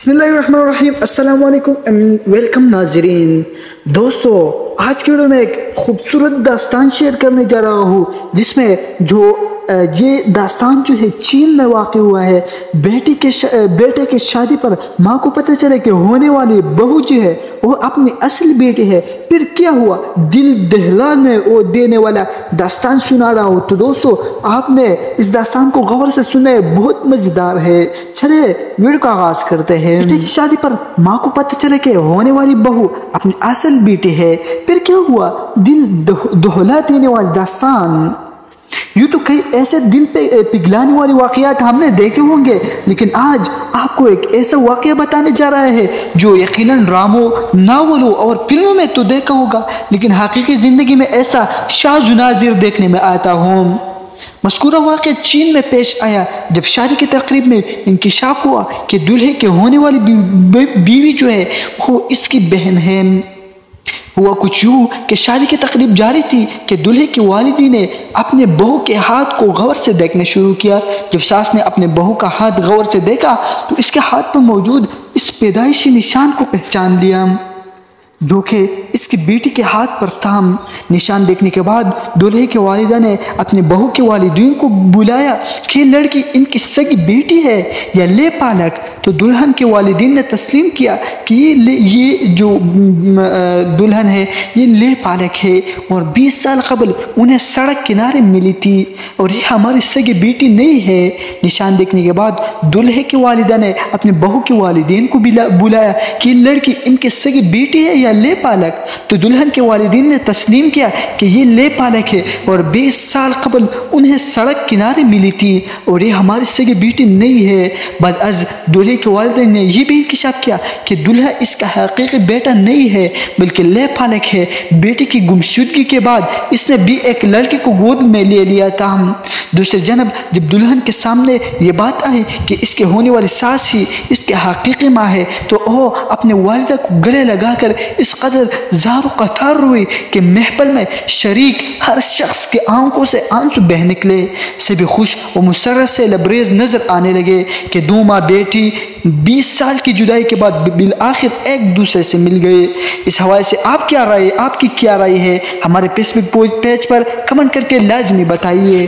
बिस्मिल्लाहिर्रहमानिर्रहीम अस्सलाम वालेकुम वेलकम नाजरीन। दोस्तों, आज की वीडियो में एक खूबसूरत दास्तान शेयर करने जा रहा हूँ जिसमें ये दास्तान जो है चीन में वाक़ हुआ है। बेटे के शादी पर माँ को पता चले कि होने वाली बहू जो है वो अपनी असली बेटी है। फिर क्या हुआ, दिल दहलाने वो देने वाला दास्तान सुना रहा हूँ। तो दोस्तों, आपने इस दास्तान को गौर से सुना है, बहुत मज़ेदार है। चले वीडियो का आगाज करते हैं। बेटे की शादी पर माँ को पता चले कि होने वाली बहू अपनी असल बेटी है। फिर क्या हुआ, दिल दहला देने वाला दास्तान। यूँ तो कई ऐसे दिल पे पिघलाने वाले वाक़यात हमने देखे होंगे, लेकिन आज आपको एक ऐसा वाक़या बताने जा रहा है जो यकीनन ड्रामों, नावलों और फिल्मों में तो देखा होगा, लेकिन हकीकी ज़िंदगी में ऐसा शाज़-ओ-नाज़िर देखने में आता हूँ। मज़कूरा वाक़या चीन में पेश आया जब शादी की तकरीब में इंकिशाफ हुआ कि दूल्हे के होने वाली बीवी जो है वो इसकी बहन है। हुआ कुछ यूँ कि शादी की तकरीब जारी थी कि दूल्हे की वालिदी ने अपने बहू के हाथ को गौर से देखना शुरू किया। जब सास ने अपने बहू का हाथ गौर से देखा तो इसके हाथ पर मौजूद इस पैदाइशी निशान को पहचान लिया जो कि इसकी बेटी के हाथ पर था। निशान देखने के बाद दूल्हे के वालिदा ने अपने बहू के वालिदीन को बुलाया कि लड़की इनकी सगी बेटी है या ले पालक। तो दुल्हन के वालिदीन ने तस्लीम किया कि ये जो दुल्हन है ये ले पालक है और 20 साल कबल उन्हें सड़क किनारे मिली थी और ये हमारी सगी बेटी नहीं है। निशान देखने के बाद दूल्हे के वालिदा ने अपने बहू के वालिदीन को बुलाया कि लड़की इनकी सगी बेटी है या ले पालक। तो दुल्हन के वालिदीन ने तस्लीम किया कि ये ले पालक है और 20 साल कबल उन्हें सड़क किनारे मिली थी और ये हमारी सगी बेटी नहीं है। बाद अज दूल्हे के वालिदैन ने यह भी इंकिशाफ किया कि दूल्हा इसका हकीकी बेटा नहीं है बल्कि ले पालक है। बेटी की गुमशुदगी के बाद इसने भी एक लड़के को गोद में ले लिया था। दूसरी जानब जब दुल्हन के सामने ये बात आई कि इसके होने वाली सास ही इसके हकीकी माँ है तो वो अपने वालिदा को गले लगाकर इस कदर ज़ारो कतार रोई कि महफल में शरीक हर शख्स के आंखों से आंसू बह निकले। सभी खुश और मुसर्रत से लबरेज नजर आने लगे कि दो माँ बेटी 20 साल की जुदाई के बाद बिल आखिर एक दूसरे से मिल गए। इस हवाले से आपकी क्या राय है हमारे फेसबुक पेज पर कमेंट करके लाजमी बताइए।